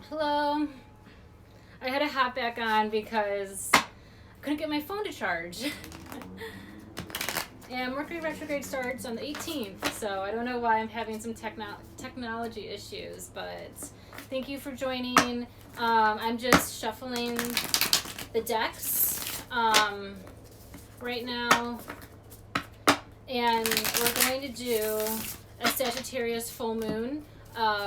Hello. I had to hop back on because I couldn't get my phone to charge. And Mercury retrograde starts on the 18th, so I don't know why I'm having some technology issues, but thank you for joining. I'm just shuffling the decks right now, and we're going to do a Sagittarius full moon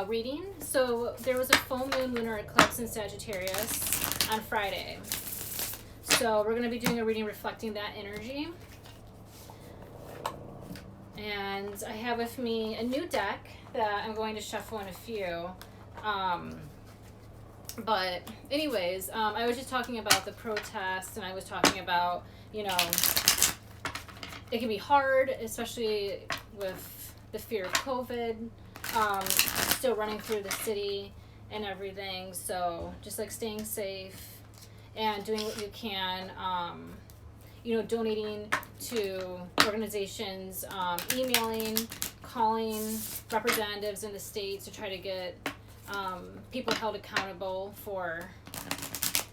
reading. So there was a full moon lunar eclipse in Sagittarius on Friday. So we're going to be doing a reading reflecting that energy. And I have with me a new deck that I'm going to shuffle in a few. But anyways, I was just talking about the protests, and I was talking about, you know, it can be hard, especially with the fear of COVID still running through the city and everything. So just like staying safe and doing what you can, donating to organizations, emailing, calling representatives in the states to try to get people held accountable for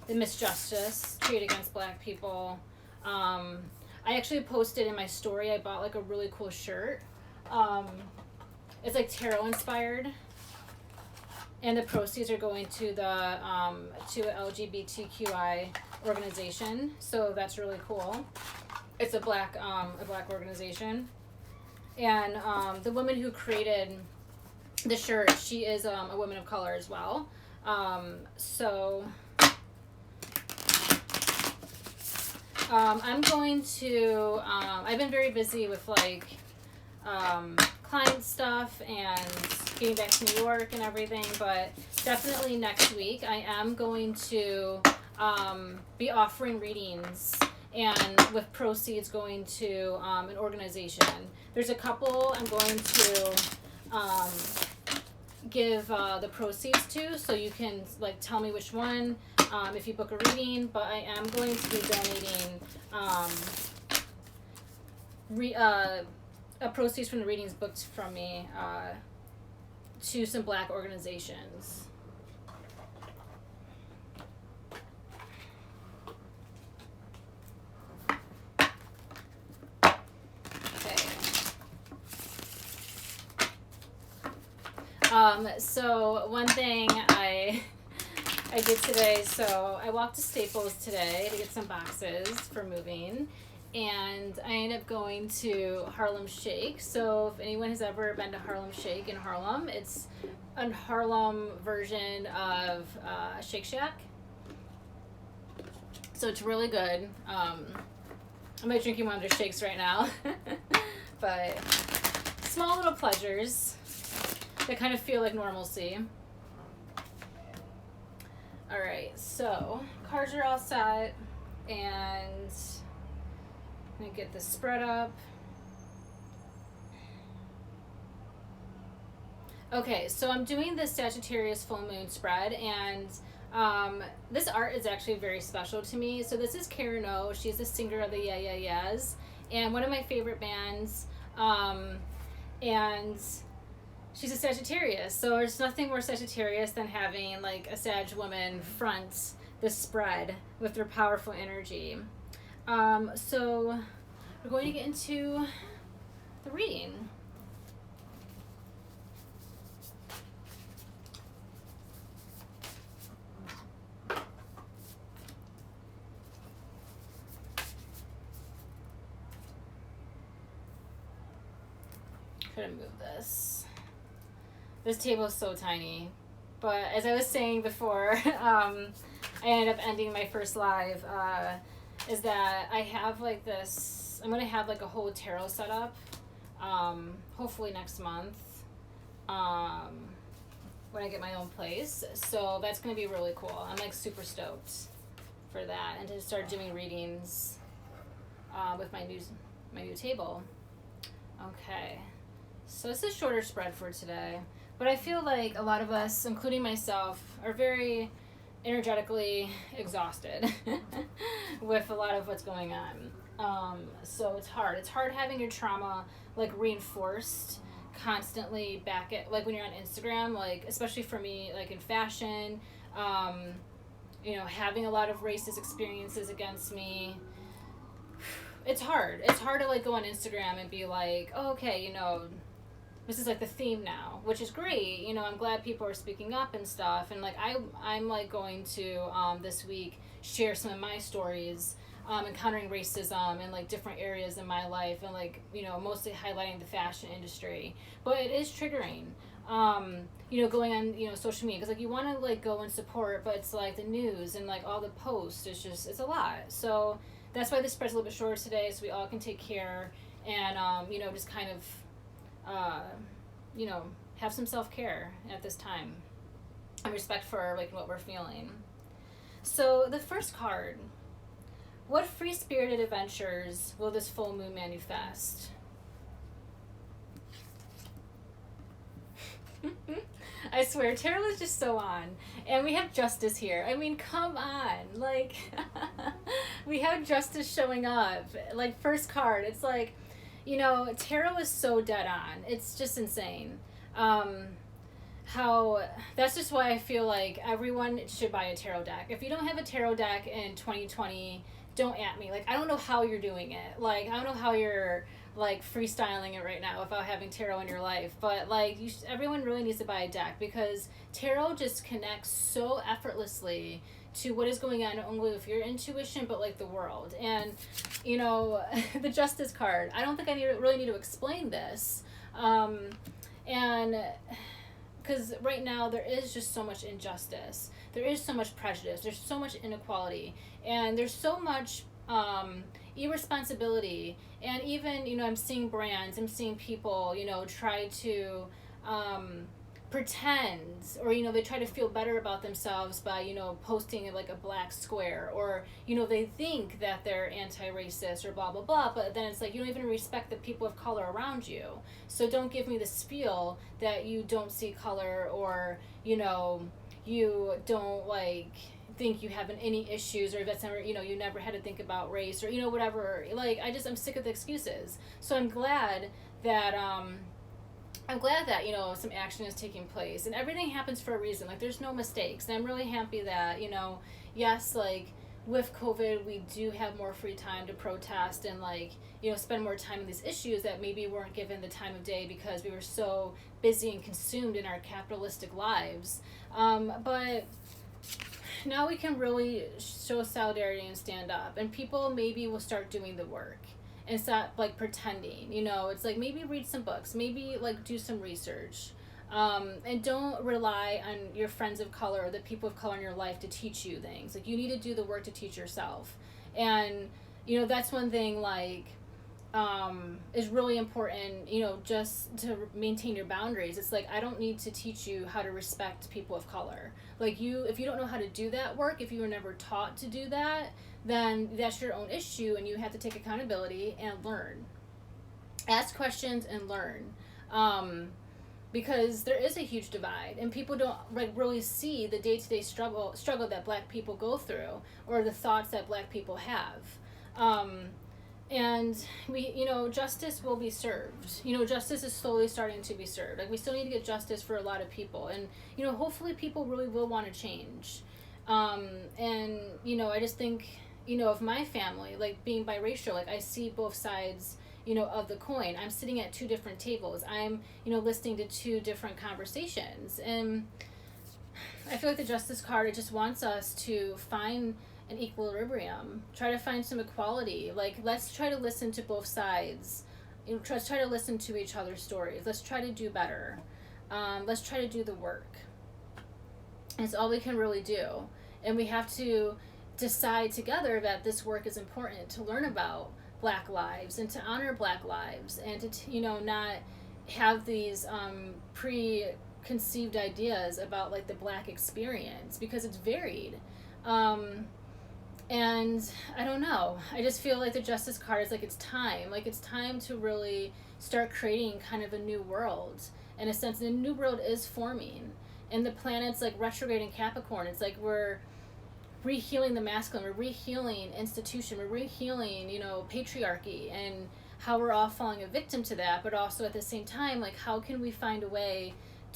the misjustice treated against Black people. I actually posted in my story, I bought like a really cool shirt. It's like tarot inspired, and the proceeds are going to the to an LGBTQI organization, so that's really cool. It's a black organization, and the woman who created the shirt, she is a woman of color as well. I'm going to I've been very busy with like client stuff and getting back to New York and everything, but definitely next week I am going to be offering readings, and with proceeds going to an organization. There's a couple I'm going to give the proceeds to, so you can like tell me which one if you book a reading, but I am going to be donating proceeds from the readings booked from me to some Black organizations. So one thing I did today, so I walked to Staples today to get some boxes for moving, and I ended up going to Harlem Shake. So if anyone has ever been to Harlem Shake in Harlem, it's a Harlem version of Shake Shack. So it's really good. I'm like drinking one of their shakes right now. But small little pleasures that kind of feel like normalcy. All right, so cards are all set, and I'm gonna get this spread up. Okay, so I'm doing this Sagittarius full moon spread, and this art is actually very special to me. So this is Karen O. She's the singer of the Yeah Yeah Yeahs, and one of my favorite bands. And she's a Sagittarius, so there's nothing more Sagittarius than having like a Sag woman front this spread with their powerful energy. So we're going to get into the reading. Try to move this. This table is so tiny, but as I was saying before, I ended up ending my first live, is that I have like this, I'm going to have like a whole tarot set up, hopefully next month, when I get my own place. So that's going to be really cool. I'm like super stoked for that, and to start doing readings with my new table. Okay, so it's a shorter spread for today. But I feel like a lot of us, including myself, are very energetically exhausted with a lot of what's going on. So it's hard. It's hard having your trauma like reinforced constantly back at, like, when you're on Instagram, like, especially for me, like, in fashion, having a lot of racist experiences against me, it's hard. It's hard to, like, go on Instagram and be like, oh, okay, this is, like, the theme now, which is great. I'm glad people are speaking up and stuff. And, like, I'm like, going to, this week, share some of my stories, encountering racism in, like, different areas in my life, and, like, mostly highlighting the fashion industry. But it is triggering, going on, social media, because, like, you want to, like, go and support, but it's, like, the news and, like, all the posts, it's a lot. So that's why this spread's a little bit shorter today, so we all can take care and, just kind of, have some self-care at this time and respect for, like, what we're feeling. So the first card, what free-spirited adventures will this full moon manifest? I swear, tarot is just so on. And we have justice here. I mean, come on. Like, we have justice showing up. Like, first card, it's like, tarot is so dead on. It's just insane. That's just why I feel like everyone should buy a tarot deck. If you don't have a tarot deck in 2020, don't at me. Like, I don't know how you're doing it. Like, I don't know how you're, like, freestyling it right now without having tarot in your life. But, like, everyone really needs to buy a deck, because tarot just connects so effortlessly to what is going on, not only with your intuition, but, like, the world. And, the Justice card, I don't think I really need to explain this. And because right now there is just so much injustice. There is so much prejudice. There's so much inequality. And there's so much irresponsibility. And even, I'm seeing brands, I'm seeing people, try to pretend, or, they try to feel better about themselves by, posting, like, a black square, or, they think that they're anti-racist or blah, blah, blah, but then it's like, you don't even respect the people of color around you. So don't give me this feel that you don't see color, or, you don't, like, think you have any issues, or that's never, you never had to think about race, or, whatever. Like, I'm sick of the excuses. So I'm glad that, some action is taking place, and everything happens for a reason. Like, there's no mistakes. And I'm really happy that, yes, like, with COVID, we do have more free time to protest and, like, spend more time on these issues that maybe weren't given the time of day because we were so busy and consumed in our capitalistic lives. But now we can really show solidarity and stand up, and people maybe will start doing the work and stop, like, pretending. It's like, maybe read some books, maybe, like, do some research, and don't rely on your friends of color or the people of color in your life to teach you things. Like, you need to do the work to teach yourself. And that's one thing, like, is really important, just to maintain your boundaries. It's like, I don't need to teach you how to respect people of color. Like, if you don't know how to do that work, if you were never taught to do that, then that's your own issue, and you have to take accountability and learn. Ask questions and learn. Because there is a huge divide, and people don't, like, really see the day-to-day struggle that Black people go through, or the thoughts that Black people have. And we, justice will be served. Justice is slowly starting to be served. Like, we still need to get justice for a lot of people, and, hopefully people really will want to change. And, I just think, of my family, like, being biracial, like, I see both sides, of the coin. I'm sitting at two different tables. I'm, listening to two different conversations. And I feel like the Justice card, it just wants us to find an equilibrium, try to find some equality. Like, let's try to listen to both sides. Let's try to listen to each other's stories. Let's try to do better. Let's try to do the work. It's all we can really do. And we have to decide together that this work is important, to learn about Black lives and to honor Black lives, and to, not have these preconceived ideas about, like, the Black experience, because it's varied. And I don't know, I just feel like the Justice card is like, it's time to really start creating kind of a new world. In a sense, the new world is forming, and the planet's, like, retrograde in Capricorn. It's like we're rehealing the masculine, we're rehealing institution, we're rehealing, patriarchy, and how we're all falling a victim to that, but also at the same time, like, how can we find a way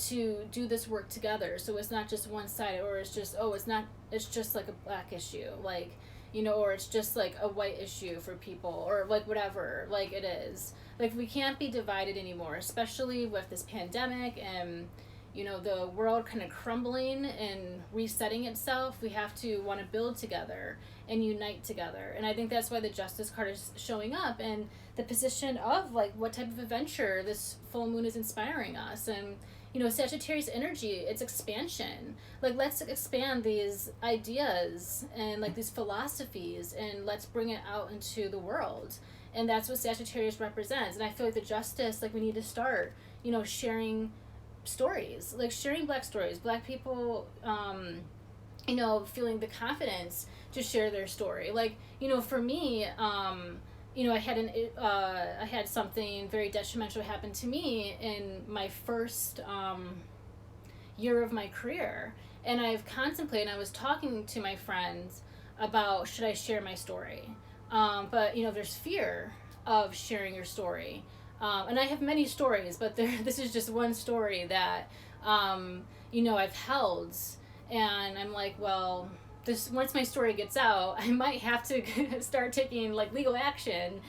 to do this work together, so it's not just one-sided, or it's just, oh, it's just like a black issue, like, you know, or it's just like a white issue for people, or like whatever, like it is. Like, we can't be divided anymore, especially with this pandemic and, you know, the world kind of crumbling and resetting itself. We have to want to build together and unite together. And I think that's why the Justice card is showing up, and the position of, like, what type of adventure this full moon is inspiring us. And, you know, Sagittarius energy, it's expansion. Like, let's expand these ideas and, like, these philosophies, and let's bring it out into the world. And that's what Sagittarius represents. And I feel like the Justice, like, we need to start, you know, sharing stories, like sharing black stories, black people, you know, feeling the confidence to share their story. Like, you know, for me, you know, I had something very detrimental happen to me in my first year of my career, and I've contemplated, I was talking to my friends about, should I share my story, but, you know, there's fear of sharing your story, and I have many stories, but this is just one story that, you know, I've held, and I'm like, well, this, once my story gets out, I might have to start taking, like, legal action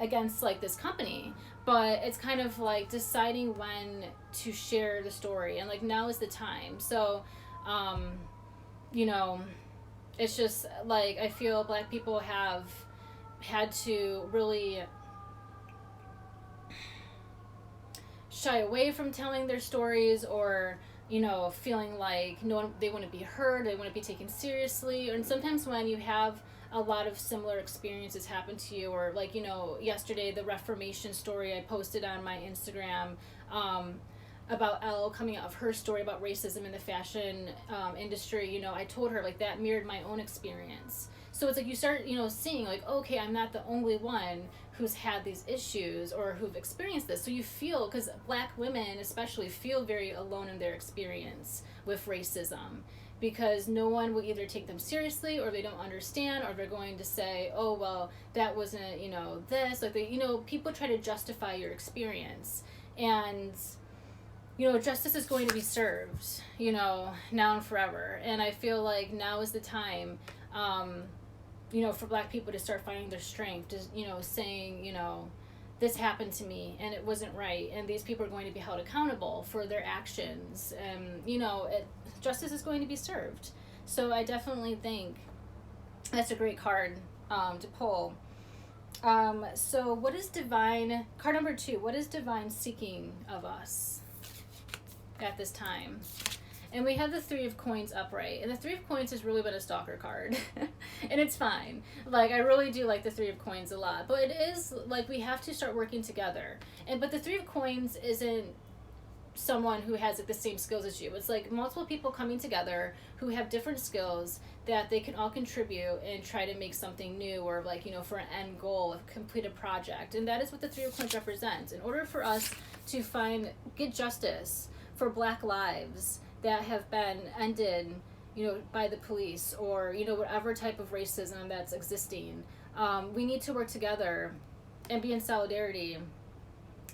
against, like, this company. But it's kind of like deciding when to share the story, and, like, now is the time. So, you know, it's just like, I feel black people have had to really shy away from telling their stories, or, you know, feeling like no one, they wouldn't be heard, they wouldn't be taken seriously. And sometimes when you have a lot of similar experiences happen to you, or, like, you know, yesterday, the Reformation story I posted on my Instagram, about Elle coming out of her story about racism in the fashion industry, you know, I told her, like, that mirrored my own experience. So it's like you start, you know, seeing, like, okay, I'm not the only one who's had these issues or who've experienced this. So you feel, because black women especially feel very alone in their experience with racism, because no one will either take them seriously, or they don't understand, or they're going to say, oh, well, that wasn't, you know, this, like, they, you know, people try to justify your experience. And, you know, justice is going to be served, you know, now and forever. And I feel like now is the time, you know, for black people to start finding their strength, to, you know, saying, you know, this happened to me and it wasn't right, and these people are going to be held accountable for their actions, and, you know, justice is going to be served. So I definitely think that's a great card to pull. So what is divine, card number 2, what is divine seeking of us at this time? And we have the 3 of Coins upright. And the 3 of Coins has really been a stalker card. And it's fine. Like, I really do like the 3 of Coins a lot. But it is, like, we have to start working together. But the 3 of Coins isn't someone who has, like, the same skills as you. It's, like, multiple people coming together who have different skills that they can all contribute and try to make something new, or, like, you know, for an end goal, complete a project. And that is what the 3 of Coins represents. In order for us to get justice for black lives that have been ended, you know, by the police, or, you know, whatever type of racism that's existing, we need to work together and be in solidarity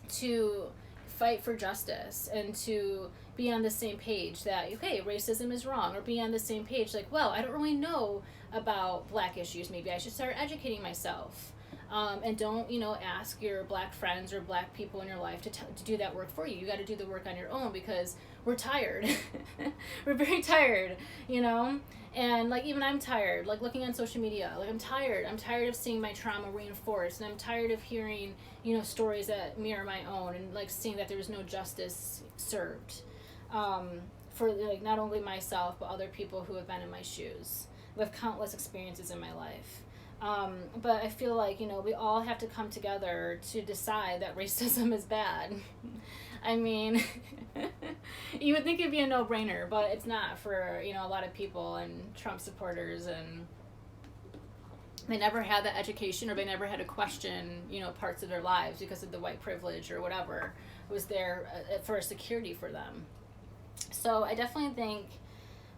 to fight for justice, and to be on the same page that, okay, racism is wrong, or be on the same page, like, well, I don't really know about black issues, maybe I should start educating myself. And don't, you know, ask your black friends or black people in your life to do that work for you. You got to do the work on your own, because we're tired. We're very tired, you know? And, like, even I'm tired, like, looking on social media, like, I'm tired of seeing my trauma reinforced, and I'm tired of hearing, you know, stories that mirror my own, and, like, seeing that there was no justice served for, like, not only myself, but other people who have been in my shoes with countless experiences in my life. But I feel like, you know, we all have to come together to decide that racism is bad. I mean, you would think it'd be a no-brainer, but it's not for, you know, a lot of people and Trump supporters, and they never had that education, or they never had to question, you know, parts of their lives because of the white privilege or whatever was there for security for them. So I definitely think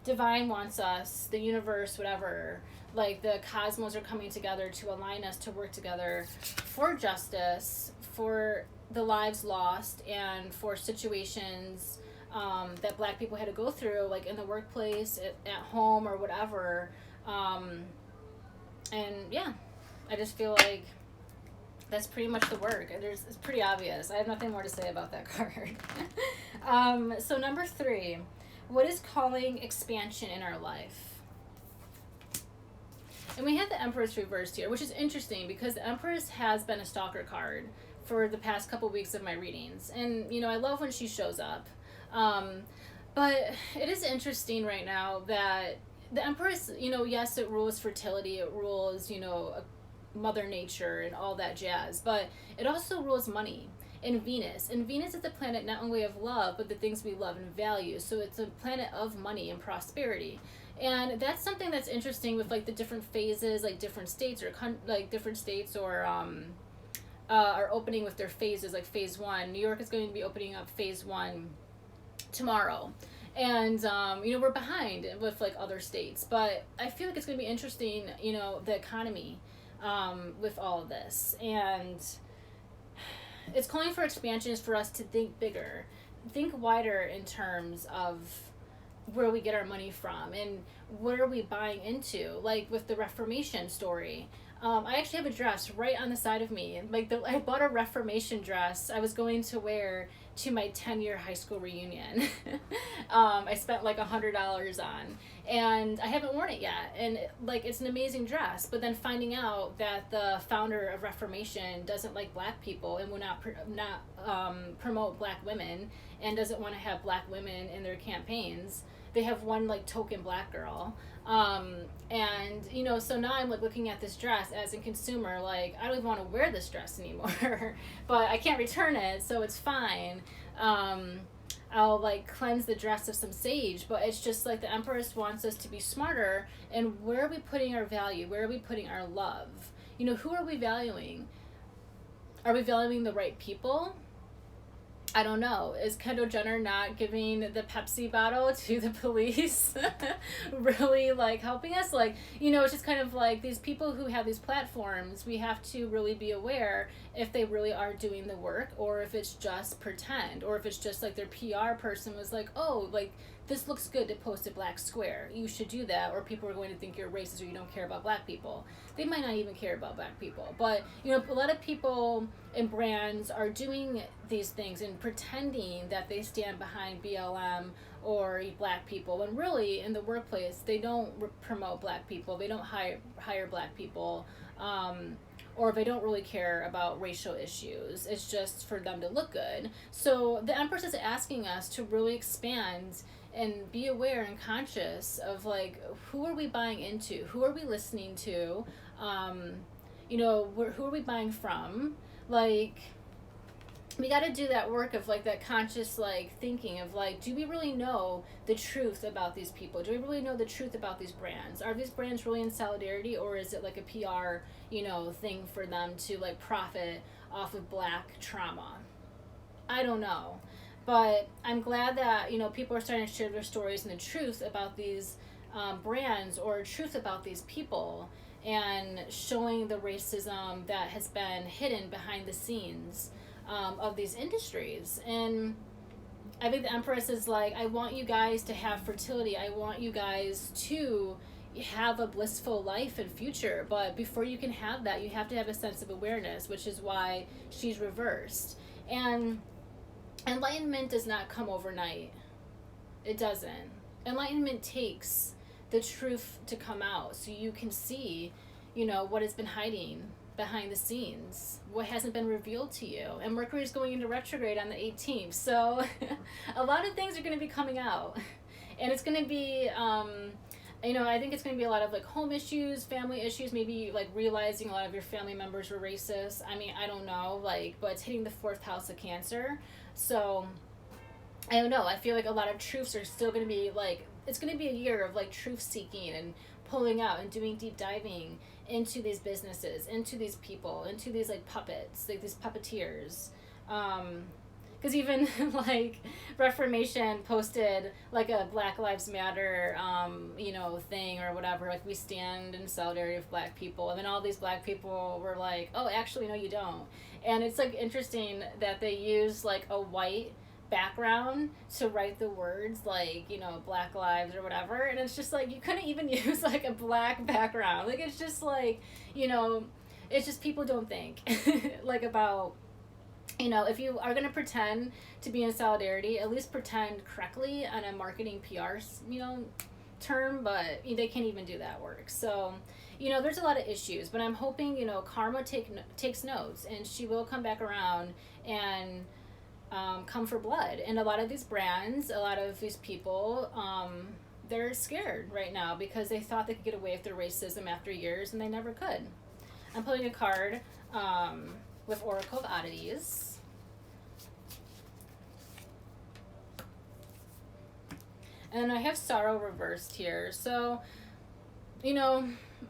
divine wants us, the universe, whatever, like the cosmos are coming together to align us to work together for justice, for the lives lost, and for situations that Black people had to go through, like in the workplace, at home, or whatever. And yeah, I just feel like that's pretty much the work. It's pretty obvious. I have nothing more to say about that card. So number 3, what is calling expansion in our life? And we have the Empress reversed here, which is interesting because the Empress has been a stalker card for the past couple weeks of my readings. And, I love when she shows up. But it is interesting right now that the Empress, yes, it rules fertility, it rules, Mother Nature and all that jazz, but it also rules money and Venus. And Venus is the planet not only of love, but the things we love and value. So it's a planet of money and prosperity. And that's something that's interesting with like the different phases, like different states are opening with their phases, like phase 1. New York is going to be opening up phase 1 tomorrow. And, we're behind with like other states, but I feel like it's going to be interesting, the economy, with all of this. And it's calling for expansions for us to think bigger, think wider in terms of where we get our money from and what are we buying into, like with the Reformation story. I actually have a dress right on the side of me. I bought a Reformation dress I was going to wear to my 10-year high school reunion. I spent like $100 on, and I haven't worn it yet. And it's an amazing dress. But then finding out that the founder of Reformation doesn't like Black people and will not promote Black women and doesn't want to have Black women in their campaigns. They have one like token Black girl. So now I'm like looking at this dress as a consumer, like I don't even want to wear this dress anymore, but I can't return it, so it's fine. I'll like cleanse the dress of some sage, but it's just like the Empress wants us to be smarter. And where are we putting our value? Where are we putting our love? Who are we valuing? Are we valuing the right people? I don't know. Is Kendall Jenner not giving the Pepsi bottle to the police really like helping us? It's just kind of like these people who have these platforms, we have to really be aware if they really are doing the work or if it's just pretend, or if it's just like their PR person was like, oh, like this looks good to post a Black square, you should do that, or people are going to think you're racist or you don't care about Black people. They might not even care about Black people, but a lot of people and brands are doing these things and pretending that they stand behind BLM or Black people, when really in the workplace they don't promote Black people, they don't hire Black people, or they don't really care about racial issues. It's just for them to look good. So the Empress is asking us to really expand and be aware and conscious of like, who are we buying into? Who are we listening to? Who are we buying from? Like, we got to do that work of like that conscious like thinking of like, do we really know the truth about these people? Do we really know the truth about these brands? Are these brands really in solidarity, or is it like a PR, thing for them to like profit off of Black trauma? I don't know. But I'm glad that, people are starting to share their stories and the truth about these brands, or truth about these people, and showing the racism that has been hidden behind the scenes of these industries. And I think the Empress is like, I want you guys to have fertility. I want you guys to have a blissful life and future. But before you can have that, you have to have a sense of awareness, which is why she's reversed. And enlightenment does not come overnight. It doesn't. Enlightenment takes the truth to come out so you can see, what has been hiding behind the scenes, what hasn't been revealed to you. And Mercury is going into retrograde on the 18th. So a lot of things are going to be coming out. And it's going to be, I think it's going to be a lot of like home issues, family issues, maybe like realizing a lot of your family members were racist. I mean, I don't know, but it's hitting the 4th house of Cancer. So I don't know. I feel like a lot of truths are still going to be like, it's going to be a year of like truth seeking and pulling out and doing deep diving into these businesses, into these people, into these like puppets, like these puppeteers. Because even like Reformation posted like a Black Lives Matter, thing or whatever. Like, we stand in solidarity with Black people, and then all these Black people were like, "Oh, actually, no, you don't." And it's like interesting that they use like a white background to write the words like, Black Lives or whatever, and it's just like you couldn't even use like a black background. Like, it's just like, it's just people don't think like about, if you are going to pretend to be in solidarity, at least pretend correctly on a marketing PR term, but they can't even do that work. So there's a lot of issues, but I'm hoping Karma takes notes, and she will come back around and come for blood. And a lot of these brands, a lot of these people, they're scared right now because they thought they could get away with their racism after years, and they never could. I'm pulling a card with Oracle of Oddities. And I have Sorrow reversed here. So,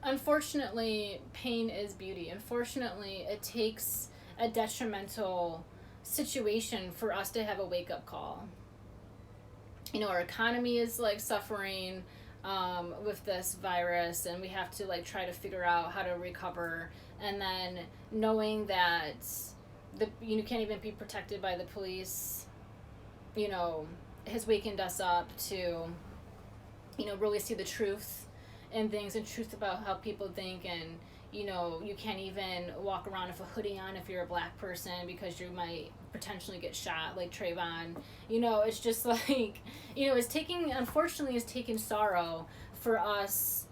unfortunately, pain is beauty. Unfortunately, it takes a detrimental situation for us to have a wake-up call. Our economy is like suffering with this virus, and we have to like try to figure out how to recover. And then knowing that you can't even be protected by the police, has wakened us up to really see the truth in things, and truth about how people think. And you can't even walk around with a hoodie on if you're a Black person because you might potentially get shot like Trayvon. It's just like, unfortunately it's taking sorrow for us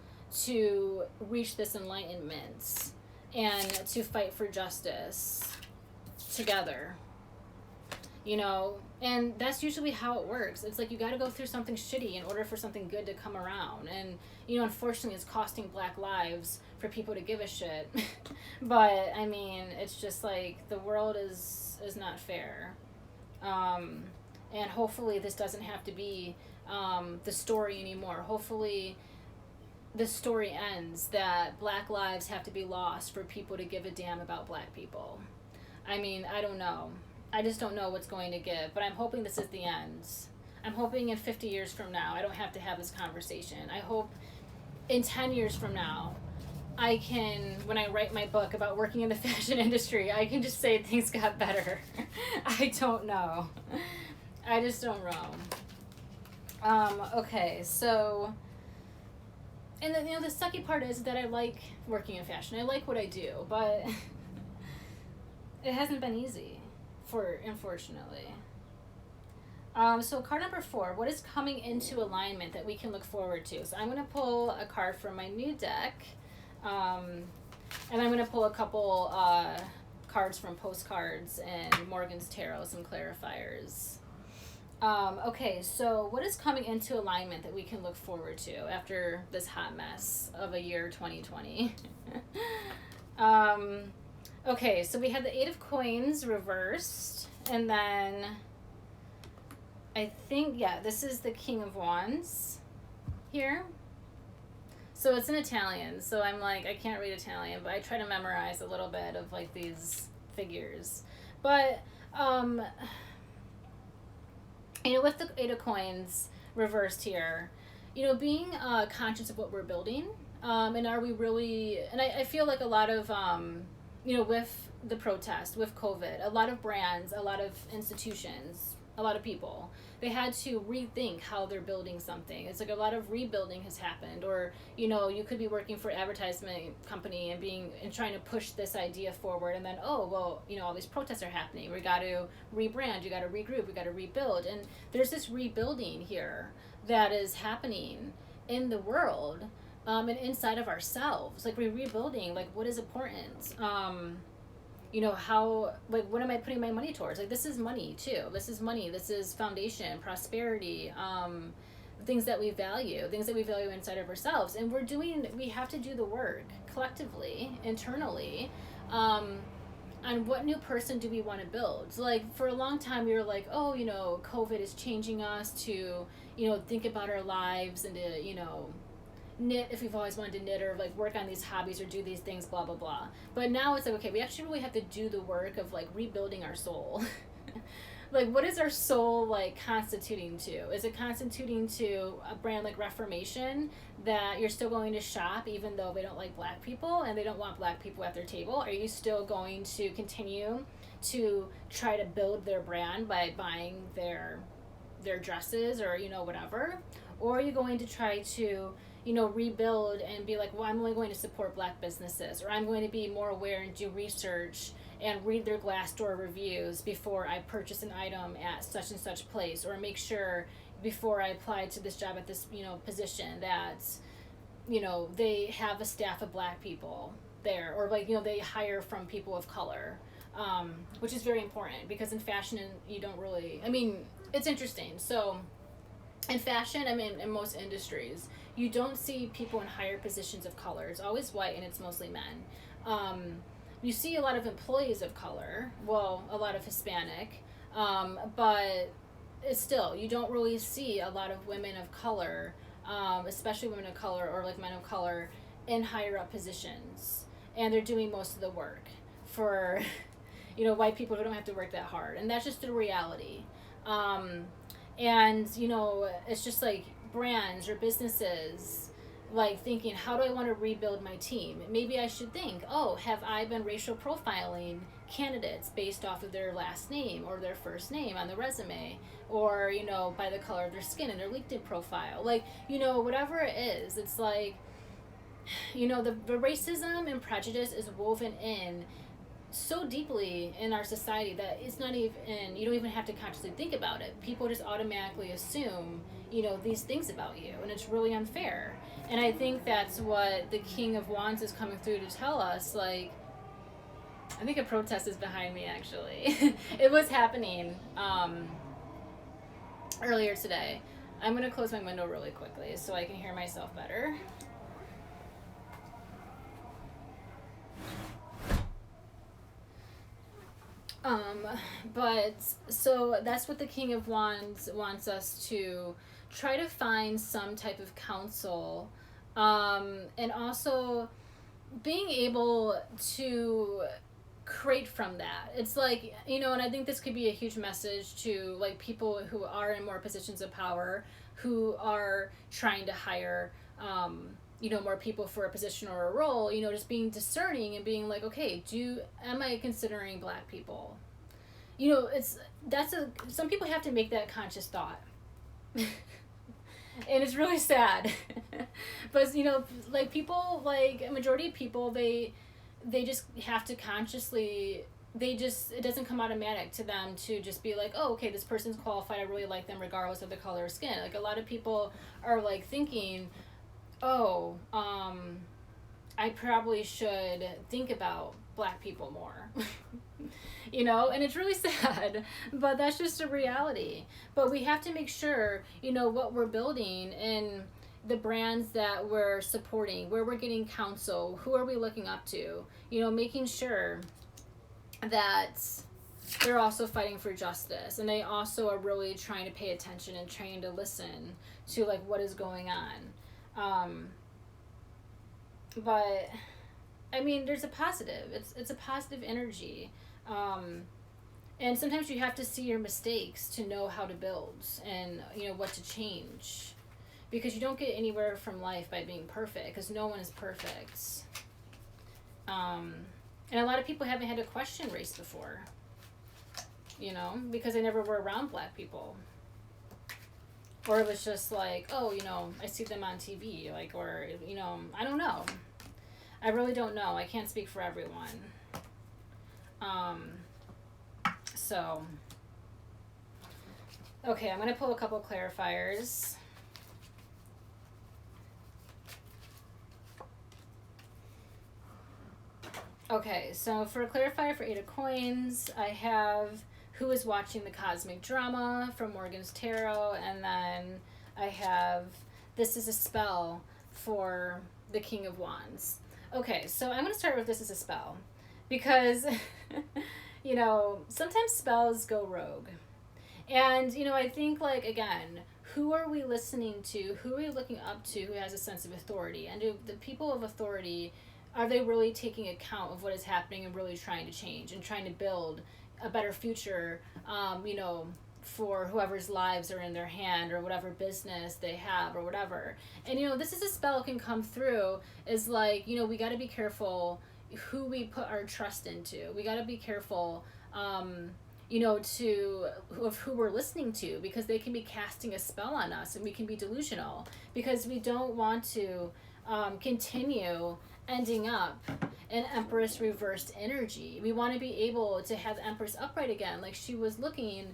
to reach this enlightenment and to fight for justice together. And that's usually how it works. It's like you got to go through something shitty in order for something good to come around. And, unfortunately it's costing Black lives for people to give a shit. But, I mean, it's just like the world is not fair. And hopefully this doesn't have to be the story anymore. Hopefully the story ends that Black lives have to be lost for people to give a damn about Black people. I mean, I don't know. I just don't know what's going to give, but I'm hoping this is the end. I'm hoping in 50 years from now, I don't have to have this conversation. I hope in 10 years from now, I can, when I write my book about working in the fashion industry, I can just say things got better. I don't know. I just don't know. Okay, so, and then, the sucky part is that I like working in fashion. I like what I do, but it hasn't been easy. Unfortunately. So card number 4, what is coming into alignment that we can look forward to? So I'm going to pull a card from my new deck, and I'm going to pull a couple cards from Postcards and Morgan's Tarot, some clarifiers. Okay, so what is coming into alignment that we can look forward to after this hot mess of a year 2020? Okay, so we had the 8 of Coins reversed, and then I think, this is the King of Wands here. So it's in Italian, so I'm like, I can't read Italian, but I try to memorize a little bit of like these figures. But, with the 8 of Coins reversed here, being conscious of what we're building, and are we really, and I feel like a lot of, with the protest, with COVID, a lot of brands, a lot of institutions, a lot of people, they had to rethink how they're building something. It's like a lot of rebuilding has happened. Or, you could be working for an advertisement company and trying to push this idea forward, and then, all these protests are happening. We got to rebrand, you got to regroup, we got to rebuild. And there's this rebuilding here that is happening in the world. And inside of ourselves, like we're rebuilding, like what is important, how, like what am I putting my money towards? Like this is money too. This is money. This is foundation, prosperity, things that we value inside of ourselves. And we have to do the work collectively, internally, on what new person do we want to build. So like for a long time we were like, COVID is changing us to, think about our lives and to, knit if we've always wanted to knit, or like work on these hobbies or do these things, blah blah blah. But now it's like, okay, we actually really have to do the work of like rebuilding our soul. like, what is our soul, like, constituting to? Is it constituting to a brand like Reformation, that you're still going to shop even though they don't like black people and they don't want black people at their table? Are you still going to continue to try to build their brand by buying their dresses, or, you know, whatever? Or are you going to try to, you know, rebuild and be like, well, I'm only going to support black businesses, or I'm going to be more aware and do research and read their Glassdoor reviews before I purchase an item at such and such place, or make sure before I apply to this job at this, you know, position, that, you know, they have a staff of black people there, or, like, you know, they hire from people of color, which is very important, because in fashion, you don't really, I mean, it's interesting. So in fashion, I mean, in most industries, you don't see people in higher positions of color. It's always white, and it's mostly men. You see a lot of employees of color, well, a lot of Hispanic, but it's still, you don't really see a lot of women of color, especially women of color, or like men of color, in higher up positions. And they're doing most of the work for, you know, white people who don't have to work that hard. And that's just the reality. And, you know, it's just like brands or businesses, like, thinking, how do I want to rebuild my team? Maybe I should think, oh, have I been racial profiling candidates based off of their last name or their first name on the resume, or, you know, by the color of their skin and their LinkedIn profile? Like, you know, whatever it is, it's like, you know, the racism and prejudice is woven in so deeply in our society that it's not even, you don't even have to consciously think about it. People just automatically assume, you know, these things about you, and it's really unfair. And I think that's what the King of Wands is coming through to tell us. Like, I think a protest is behind me, actually. It was happening earlier today. I'm going to close my window really quickly so I can hear myself better. But so that's what the King of Wands wants us to try to find some type of counsel, and also being able to create from that. It's like, you know, and I think this could be a huge message to, like, people who are in more positions of power, who are trying to hire, you know, more people for a position or a role, you know, just being discerning and being like, okay, am I considering black people? You know, some people have to make that conscious thought. And it's really sad. But, you know, like, people, like, a majority of people, they just have to consciously, it doesn't come automatic to them to just be like, oh, okay, this person's qualified, I really like them regardless of the color of skin. Like, a lot of people are, like, thinking, oh, I probably should think about black people more. You know, and it's really sad, but that's just a reality. But we have to make sure, you know, what we're building and the brands that we're supporting, where we're getting counsel, who are we looking up to, you know, making sure that they're also fighting for justice, and they also are really trying to pay attention and trying to listen to, like, what is going on. But I mean, there's a positive. It's a positive energy. And sometimes you have to see your mistakes to know how to build and, you know, what to change. Because you don't get anywhere from life by being perfect, because no one is perfect. And a lot of people haven't had to question race before, you know, because they never were around black people. Or it was just like, oh, you know, I see them on TV, like, or, you know, I don't know. I really don't know. I can't speak for everyone. So, okay, I'm going to pull a couple clarifiers. Okay, so for a clarifier for 8 of Coins, I have Who is Watching the Cosmic Drama from Morgan's Tarot, and then I have This is a Spell for the King of Wands. Okay, so I'm going to start with This is a Spell, because you know, sometimes spells go rogue. And, you know, I think, like, again, who are we listening to? Who are we looking up to who has a sense of authority? And do the people of authority, are they really taking account of what is happening and really trying to change and trying to build a better future, you know, for whoever's lives are in their hand, or whatever business they have, or whatever. And you know, this is a spell can come through, is like, you know, we got to be careful who we put our trust into. We got to be careful, you know, of who we're listening to, because they can be casting a spell on us, and we can be delusional, because we don't want to continue ending up in Empress reversed energy. We want to be able to have Empress upright again, like she was looking,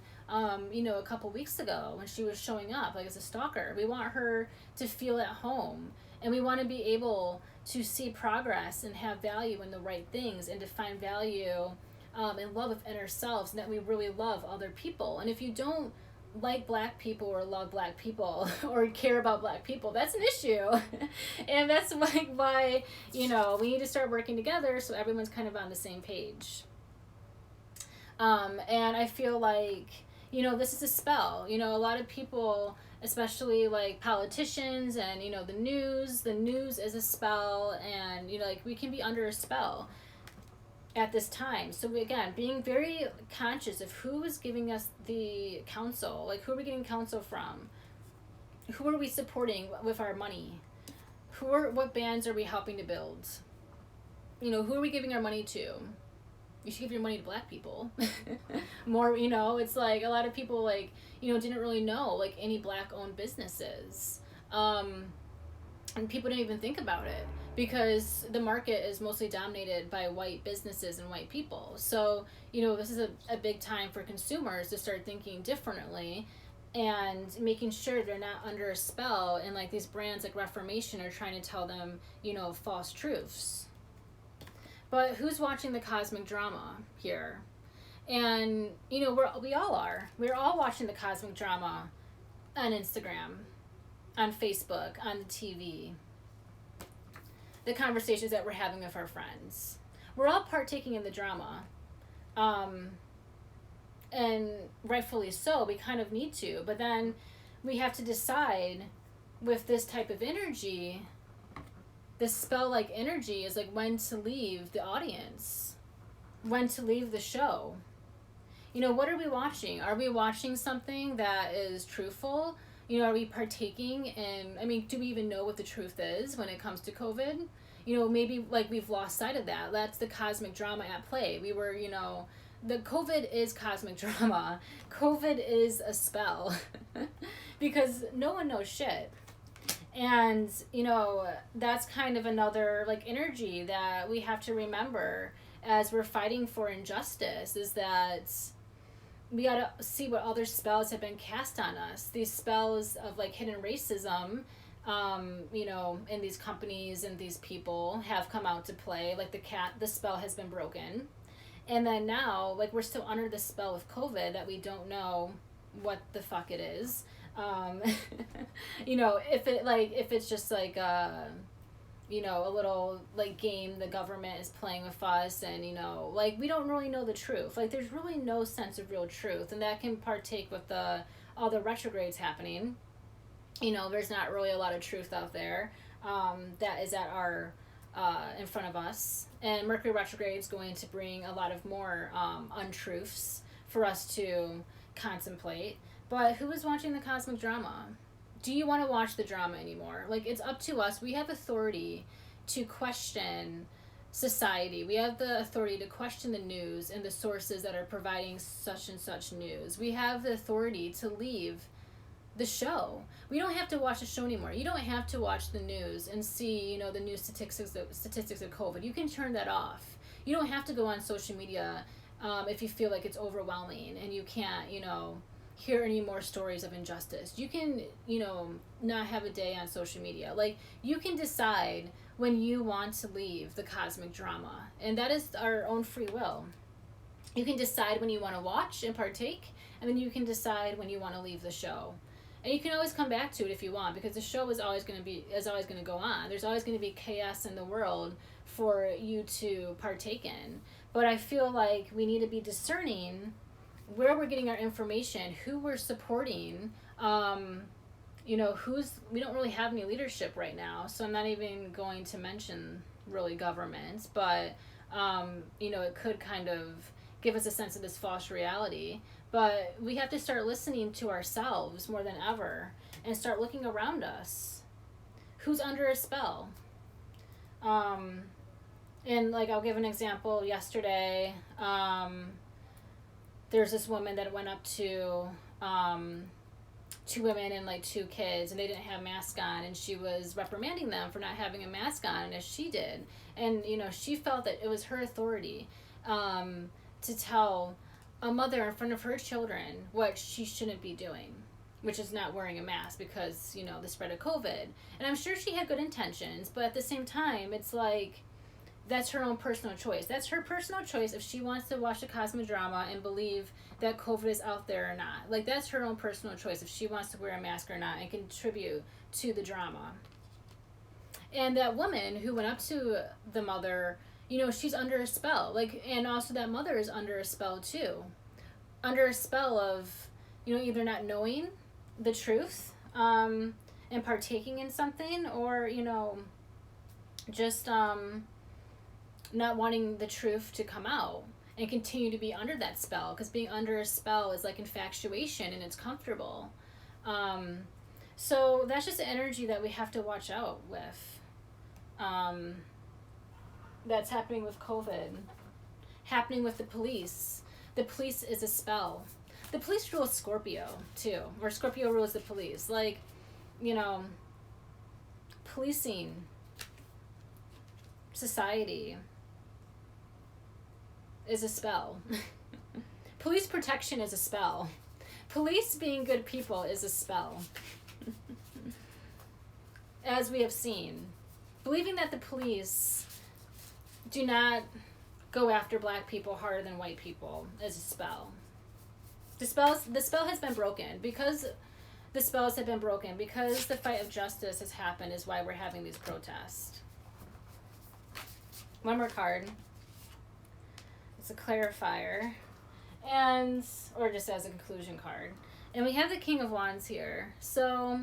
you know, a couple weeks ago when she was showing up, like as a stalker. We want her to feel at home, and we want to be able to see progress and have value in the right things, and to find value and love within ourselves, and that we really love other people. And if you don't like black people, or love black people, or care about black people, that's an issue. And that's like why, you know, we need to start working together so everyone's kind of on the same page. And I feel like, you know, this is a spell. You know, a lot of people, especially like politicians and, you know, the news is a spell, and, you know, like we can be under a spell at this time. So again, being very conscious of who is giving us the counsel, like who are we getting counsel from, who are we supporting with our money, what bands are we helping to build, you know, who are we giving our money to. You should give your money to black people. More, you know, it's like a lot of people, like, you know, didn't really know like any black owned businesses, and people didn't even think about it, because the market is mostly dominated by white businesses and white people. So, you know, this is a big time for consumers to start thinking differently, and making sure they're not under a spell, and like these brands like Reformation are trying to tell them, you know, false truths. But who's watching the cosmic drama here? And, you know, we're all watching the cosmic drama on Instagram, on Facebook, on the TV, the conversations that we're having with our friends. We're all partaking in the drama. And rightfully so, we kind of need to. But then we have to decide with this type of energy, this spell-like energy, is like when to leave the audience, when to leave the show. You know, what are we watching? Are we watching something that is truthful? You know, are we partaking in, I mean, do we even know what the truth is when it comes to COVID? You know, maybe like we've lost sight of that. That's the cosmic drama at play. We were, you know, the COVID is cosmic drama. COVID is a spell because no one knows shit. And, you know, that's kind of another like energy that we have to remember as we're fighting for injustice, is that we gotta see what other spells have been cast on us. These spells of like hidden racism, you know, in these companies and these people have come out to play. Like the spell has been broken. And then now, like, we're still under the spell of COVID that we don't know what the fuck it is. You know, if it's just like, you know, a little like game the government is playing with us, and, you know, like we don't really know the truth. Like there's really no sense of real truth, and that can partake with all the retrogrades happening. You know, there's not really a lot of truth out there that is at our in front of us, and Mercury retrograde is going to bring a lot of more untruths for us to contemplate. But who is watching the cosmic drama? Do you want to watch the drama anymore? Like, it's up to us. We have authority to question society. We have the authority to question the news and the sources that are providing such and such news. We have the authority to leave the show. We don't have to watch the show anymore. You don't have to watch the news and see, you know, the news statistics of COVID. You can turn that off. You don't have to go on social media if you feel like it's overwhelming and you can't, you know, hear any more stories of injustice. You can, you know, not have a day on social media. Like, you can decide when you want to leave the cosmic drama, and that is our own free will. You can decide when you want to watch and partake, and then you can decide when you want to leave the show. And you can always come back to it if you want, because the show is always going to go on. There's always going to be chaos in the world for you to partake in. But I feel like we need to be discerning where we're getting our information, who we're supporting. You know, we don't really have any leadership right now, so I'm not even going to mention really government, but you know, it could kind of give us a sense of this false reality. But we have to start listening to ourselves more than ever and start looking around us. Who's under a spell? And like, I'll give an example. Yesterday, there's this woman that went up to two women and like two kids, and they didn't have masks on, and she was reprimanding them for not having a mask on, as she did. And she felt that it was her authority to tell a mother in front of her children what she shouldn't be doing, which is not wearing a mask because the spread of COVID. And I'm sure she had good intentions, but at the same time, it's like, that's her own personal choice. That's her personal choice if she wants to watch the Cosmo drama and believe that COVID is out there or not. Like, that's her own personal choice if she wants to wear a mask or not and contribute to the drama. And that woman who went up to the mother, she's under a spell. Like, and also that mother is under a spell too. Under a spell of, either not knowing the truth and partaking in something, or, just not wanting the truth to come out and continue to be under that spell, because being under a spell is like infatuation and it's comfortable. So that's just the energy that we have to watch out with. That's happening with COVID, happening with the police. The police is a spell. The police rule Scorpio too, or Scorpio rules the police. Like, policing, society is a spell. Police protection is a spell. Police being good people is a spell. As we have seen, believing that the police do not go after black people harder than white people is a spell. The spell has been broken. Because the spells have been broken, because the fight of justice has happened, is why we're having these protests. One more card. It's a clarifier, or just as a conclusion card. And we have the King of Wands here. So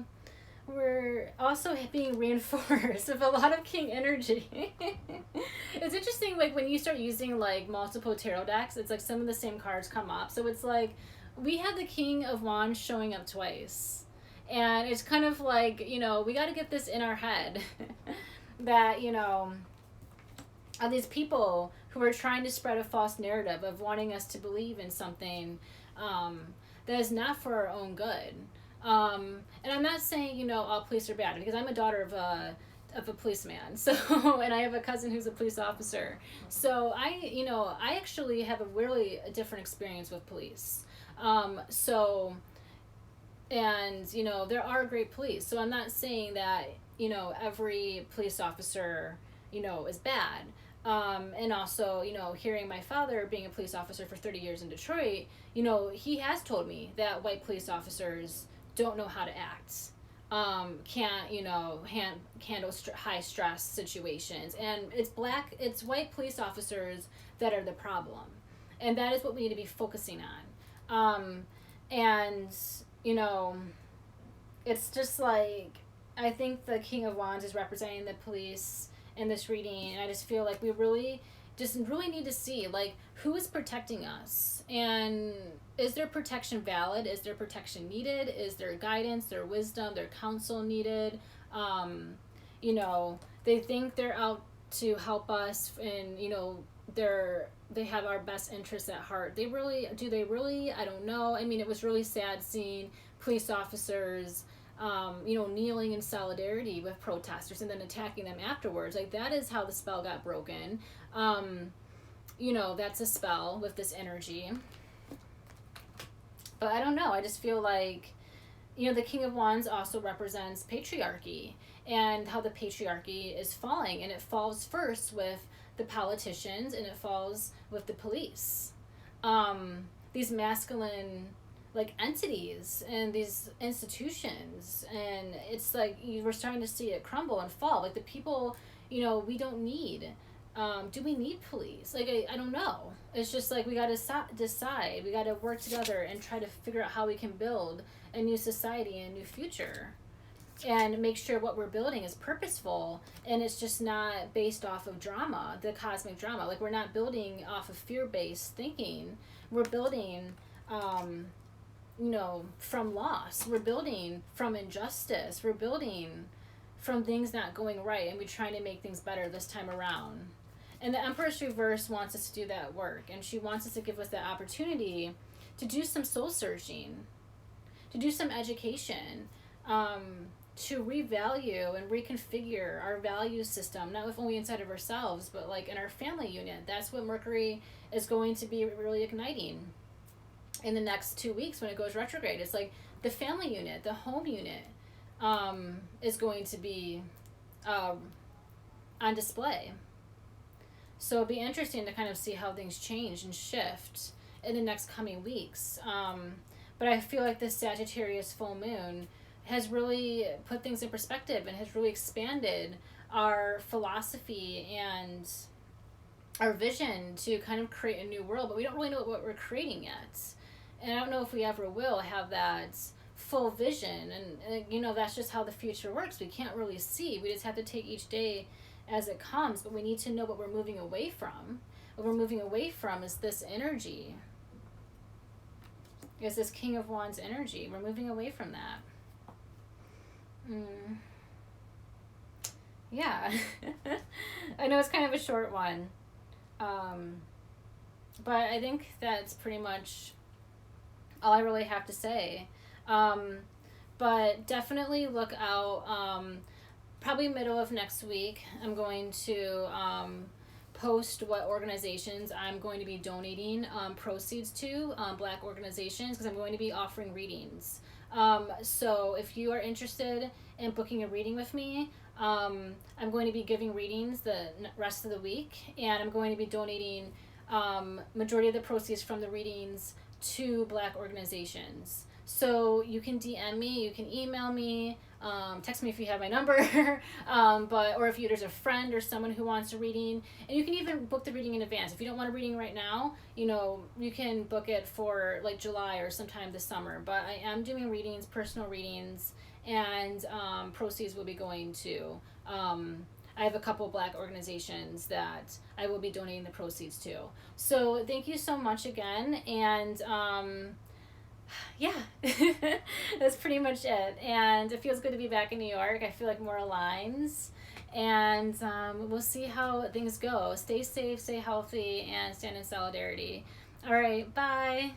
we're also being reinforced with a lot of King energy. It's interesting, like, when you start using like multiple tarot decks, it's like some of the same cards come up. So it's like we have the King of Wands showing up twice. And it's kind of like, we got to get this in our head that, are these people who are trying to spread a false narrative of wanting us to believe in something that is not for our own good. And I'm not saying, all police are bad, because I'm a daughter of a policeman. So, and I have a cousin who's a police officer. So I actually have a really different experience with police. And there are great police. So I'm not saying that, every police officer, is bad. And also, hearing my father being a police officer for 30 years in Detroit, he has told me that white police officers don't know how to act, can't, handle high stress situations. And it's white police officers that are the problem. And that is what we need to be focusing on. It's just like, I think the King of Wands is representing the police in this reading, and I just feel like we really need to see, like, who is protecting us, and is their protection valid? Is their protection needed? Is there guidance, their wisdom, their counsel needed? They think they're out to help us, and they have our best interests at heart. Do they really? I don't know. I mean, it was really sad seeing police officers kneeling in solidarity with protesters and then attacking them afterwards. Like, that is how the spell got broken. That's a spell with this energy. But I don't know. I just feel like, the King of Wands also represents patriarchy and how the patriarchy is falling. And it falls first with the politicians, and it falls with the police. These masculine, like, entities and these institutions, and it's like we're starting to see it crumble and fall. Like, the people, we don't need. Do we need police? Like, I don't know. It's just like we got to decide. We got to work together and try to figure out how we can build a new society and a new future. and make sure what we're building is purposeful and it's just not based off of drama, the cosmic drama. Like, we're not building off of fear-based thinking. We're building, from loss. We're building from injustice. We're building from things not going right, and we're trying to make things better this time around. And the Empress Reverse wants us to do that work, and she wants us to give us that opportunity to do some soul searching, to do some education, to revalue and reconfigure our value system, not only inside of ourselves, but like in our family unit. That's what Mercury is going to be really igniting in the next 2 weeks when it goes retrograde. It's like the family unit, the home unit, is going to be on display. So it'll be interesting to kind of see how things change and shift in the next coming weeks. But I feel like this Sagittarius full moon has really put things in perspective and has really expanded our philosophy and our vision to kind of create a new world. But we don't really know what we're creating yet. And I don't know if we ever will have that full vision. And that's just how the future works. We can't really see. We just have to take each day as it comes. But we need to know what we're moving away from. What we're moving away from is this energy. Is this King of Wands energy. We're moving away from that. Yeah. I know it's kind of a short one. But I think that's pretty much all I really have to say. But definitely look out. Probably middle of next week, I'm going to post what organizations I'm going to be donating proceeds to, Black organizations, because I'm going to be offering readings. So if you are interested in booking a reading with me, I'm going to be giving readings the rest of the week, and I'm going to be donating majority of the proceeds from the readings to Black organizations. So you can DM me, you can email me, text me if you have my number, or if there's a friend or someone who wants a reading, and you can even book the reading in advance. If you don't want a reading right now, you can book it for like July or sometime this summer. But I am doing readings, personal readings, and proceeds will be going to. I have a couple Black organizations that I will be donating the proceeds to. So thank you so much again, and yeah, that's pretty much it. And it feels good to be back in New York. I feel like more aligns, and we'll see how things go. Stay safe, stay healthy, and stand in solidarity. All right, bye.